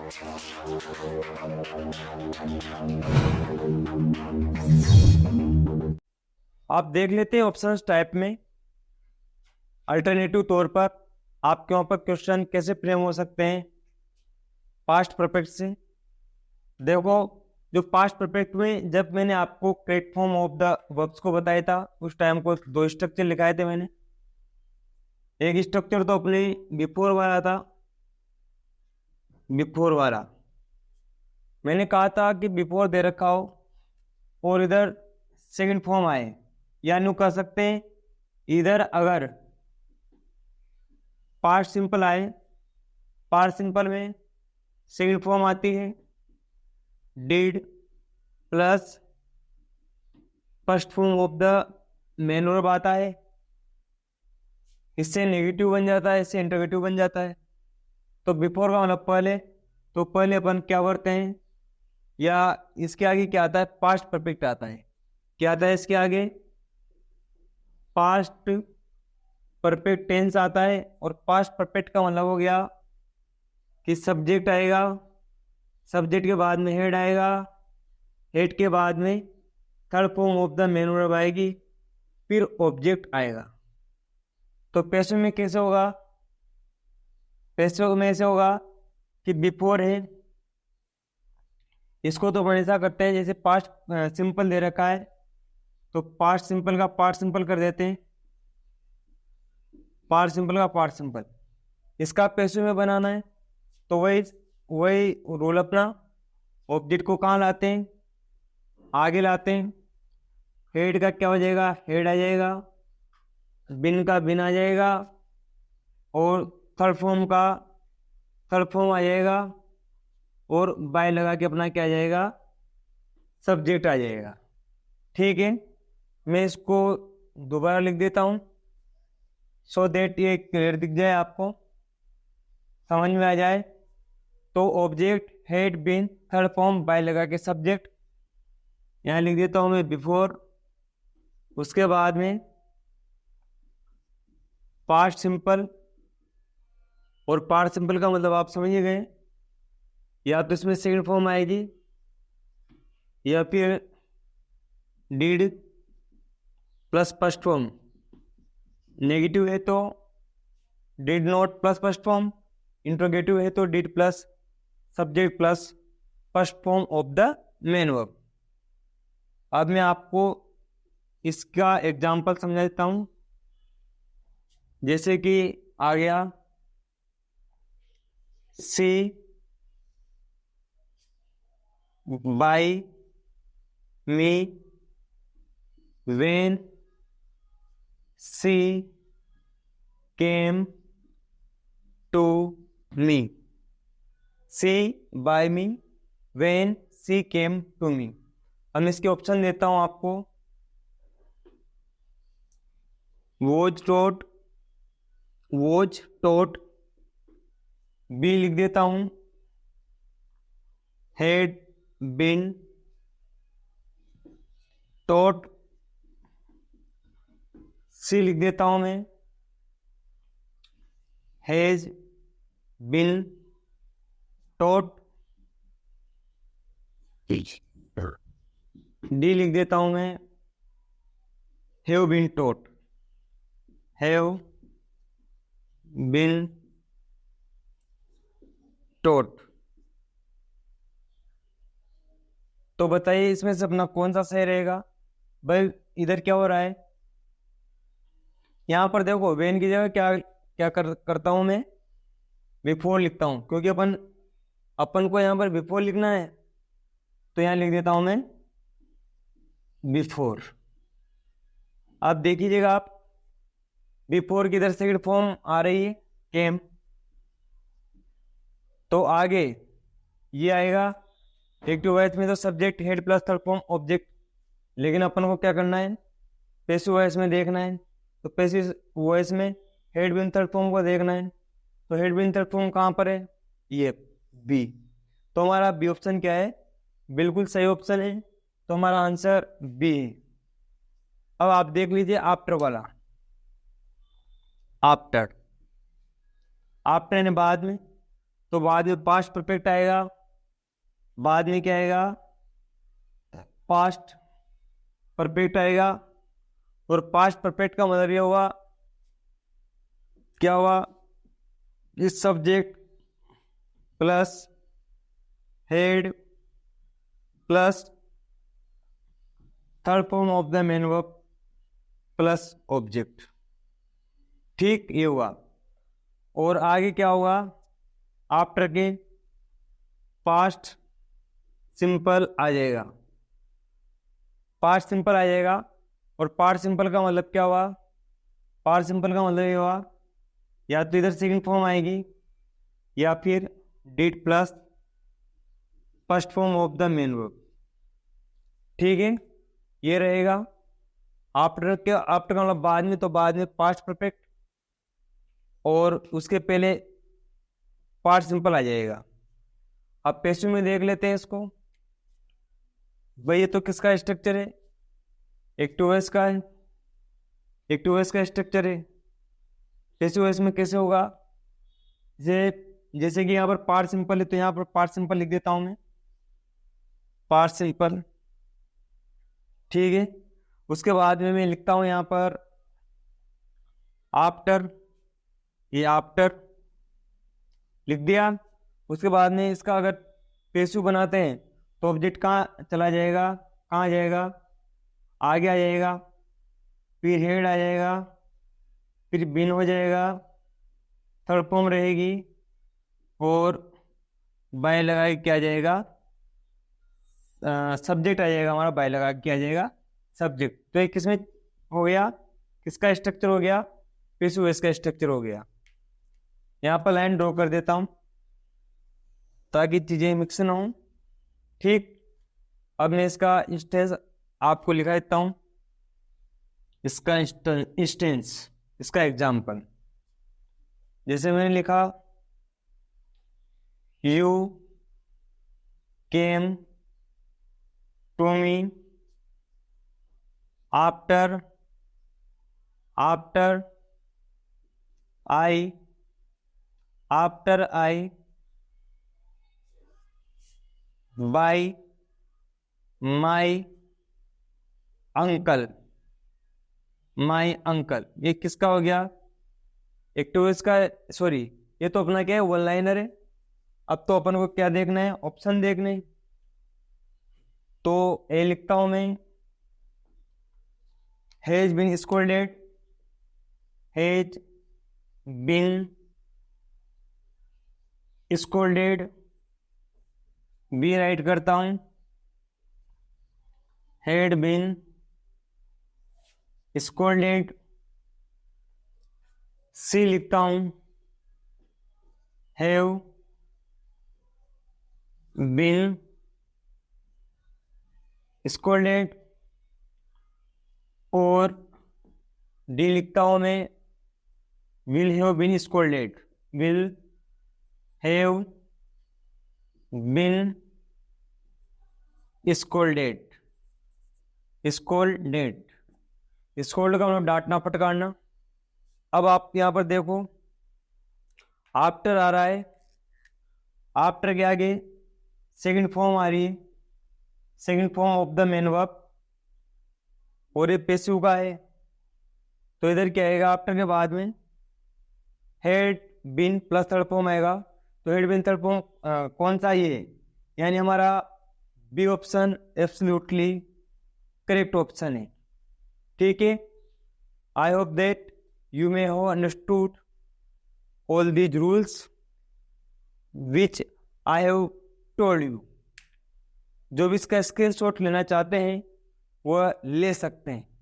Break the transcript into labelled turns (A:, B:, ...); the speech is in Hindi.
A: आप देख लेते हैं ऑप्शंस टाइप में अल्टरनेटिव तौर पर आपके वहां पर क्वेश्चन कैसे फ्रेम हो सकते हैं पास्ट परफेक्ट से। देखो, जो पास्ट परफेक्ट में जब मैंने आपको correct form of the verbs को बताया था उस टाइम को दो स्ट्रक्चर लिखाए थे मैंने। एक स्ट्रक्चर तो अपने बिफोर वाला था, बिफोर वाला मैंने कहा था कि बिफोर दे रखा हो और इधर सेकंड फॉर्म आए, या यूं कह सकते हैं इधर अगर पास्ट सिंपल आए, पास्ट सिंपल में सेकंड फॉर्म आती है did plus first form of the main verb आता है, इससे नेगेटिव बन जाता है, इससे इंटरोगेटिव बन जाता है। तो बिफोर का मतलब पहले, तो पहले अपन क्या करते हैं, या इसके आगे क्या आता है, पास्ट परफेक्ट आता है। क्या आता है इसके आगे, पास्ट परफेक्ट टेंस आता है। और पास्ट परफेक्ट का मतलब हो गया कि सब्जेक्ट आएगा, सब्जेक्ट के बाद में हेड आएगा, हेड के बाद में third form of the main verb आएगी, फिर ऑब्जेक्ट आएगा। तो पैसिव में कैसे होगा, पैसिव में ऐसे होगा कि बिफोर है, इसको तो अपन ऐसा करते हैं जैसे पास्ट सिंपल दे रखा है तो पास्ट सिंपल का पार्ट सिंपल कर देते हैं, पार्ट सिंपल का पार्ट सिंपल। इसका पैसिव में बनाना है तो वही वही रोल अपना, ऑब्जेक्ट को कहाँ लाते हैं, आगे लाते हैं। हेड का क्या हो जाएगा, हेड आ जाएगा, बिन का बिन आ जाएगा, और थर्ड फॉर्म का थर्ड फॉर्म आ जाएगा, और बाय लगा के अपना क्या आ जाएगा, सब्जेक्ट आ जाएगा। ठीक है, मैं इसको दोबारा लिख देता हूँ सो दैट ये क्लियर दिख जाए, आपको समझ में आ जाए। तो object had been third form by लगा के सब्जेक्ट, यहाँ लिख देता हूँ मैं बिफोर। उसके बाद में पास्ट सिंपल, और पास्ट सिंपल का मतलब आप समझ गए, या तो इसमें सेकंड फॉर्म आएगी या फिर did plus first form. Negative है तो did not plus first form, interrogative है तो did plus subject plus first form of the main verb. अब मैं आपको इसका एग्जांपल समझा देता हूं, जैसे कि आ गया see by me when she came to me, she by me when she came to me। अब मैं इसके ऑप्शन देता हूं आपको, वॉज टोट बी लिख देता हूं, हेड बिन टोट सी लिख देता हूं मैं, हैज बिन टोट डी लिख देता हूं मैं, have been tote, have been टोट। तो बताइए इसमें से अपना कौन सा सही रहेगा। भाई इधर क्या हो रहा है, यहाँ पर देखो वेन की जगह क्या क्या करता हूं मैं, बिफोर लिखता हूं, क्योंकि अपन को यहाँ पर बिफोर लिखना है तो यहाँ लिख देता हूं मैं बिफोर। अब देख लीजिएगा आप, बिफोर की इधर सेकंड फॉर्म आ रही है केम, तो आगे ये आएगा एक्टिव वॉइस में तो subject head plus third form object. लेकिन अपन को क्या करना है, पैसिव वॉइस में देखना है, तो पैसिव वॉइस में हेड बिन थर्ड फॉर्म को देखना है। तो हेड बिन थर्ड फॉर्म कहाँ पर है, ये बी। तो हमारा बी ऑप्शन क्या है, बिल्कुल सही ऑप्शन है, तो हमारा आंसर बी है। अब आप देख लीजिए आफ्टर वाला, आफ्टर आफ्टर यानी बाद में, तो बाद में पास्ट परफेक्ट आएगा, बाद में क्या आएगा, पास्ट परफेक्ट आएगा। और पास्ट परफेक्ट का मतलब ये हुआ, क्या हुआ, इस subject plus head plus third form of the main verb plus object. ठीक, ये हुआ। और आगे क्या होगा, आफ्टर के पास्ट सिंपल आ जाएगा, पास्ट सिंपल आ जाएगा। और पास्ट सिंपल का मतलब क्या हुआ, पास्ट सिंपल का मतलब ये हुआ, या तो इधर सेकंड फॉर्म आएगी या फिर did plus first form of the main verb. ठीक है, ये रहेगा। आफ्टर का मतलब बाद में, तो बाद में पास्ट परफेक्ट और उसके पहले पास्ट सिंपल आ जाएगा। अब पैसिव में देख लेते हैं इसको। भाई ये तो किसका स्ट्रक्चर है, एक्टिव वॉइस का है, एक्टिव वॉइस का स्ट्रक्चर है। पैसिव वॉइस में कैसे होगा, जैसे कि यहाँ पर पार्ट सिंपल है तो यहाँ पर पार्ट सिंपल लिख देता हूं मैं, पार्ट सिंपल। ठीक है, उसके बाद में मैं लिखता हूं यहाँ पर आफ्टर, ये आफ्टर लिख दिया। उसके बाद में इसका अगर पैसिव बनाते हैं तो ऑब्जेक्ट कहाँ चला जाएगा, कहाँ जाएगा, आगे आ जाएगा, फिर हेड आ जाएगा, फिर बिन हो जाएगा, थर्ड फॉर्म रहेगी, और बाय लगा के क्या जाएगा, सब्जेक्ट आ जाएगा हमारा, बाय लगा के क्या जाएगा, सब्जेक्ट। तो एक किसमें हो गया, किसका स्ट्रक्चर हो गया, पैसिव वॉइस का स्ट्रक्चर हो गया। यहाँ पर लाइन ड्रॉ कर देता हूँ ताकि चीजें मिक्स ना हो। ठीक, अब मैं इसका इंस्टेंस आपको लिखा देता हूँ, इसका इंस्टेंस, इसका एग्जाम्पल। जैसे मैंने लिखा, you came to me after I by my uncle, ये किसका हो गया, एक्टिव वॉइस का, सॉरी ये तो अपना क्या है, वन लाइनर है। अब तो अपन को क्या देखना है, ऑप्शन देखने हैं। तो ए लिखता हूं मैं, has been scolded, has been scolded, B write करता हूं, हैड बीन स्कोल्डेड, सी लिखता हूं, हैव बीन स्कोल्डेड, और डी लिखता हूं मैं, will have been scolded, will have been scolded, scolded, scold का मतलब डांटना फटकारना। अब आप यहां पर देखो, आफ्टर आ रहा है, आफ्टर के आगे सेकंड फॉर्म आ रही है, second form of the main verb, और ये पैसिव का है। तो इधर क्या आएगा, आफ्टर के बाद में had been plus third form आएगा। तो हेड बीन थर्ड फॉर्म कौन सा, ये यानी हमारा B option absolutely correct option है। ठीक है, I hope that you may have understood all these rules which I have told you। जो भी इसका स्क्रीनशॉट लेना चाहते हैं वो ले सकते हैं।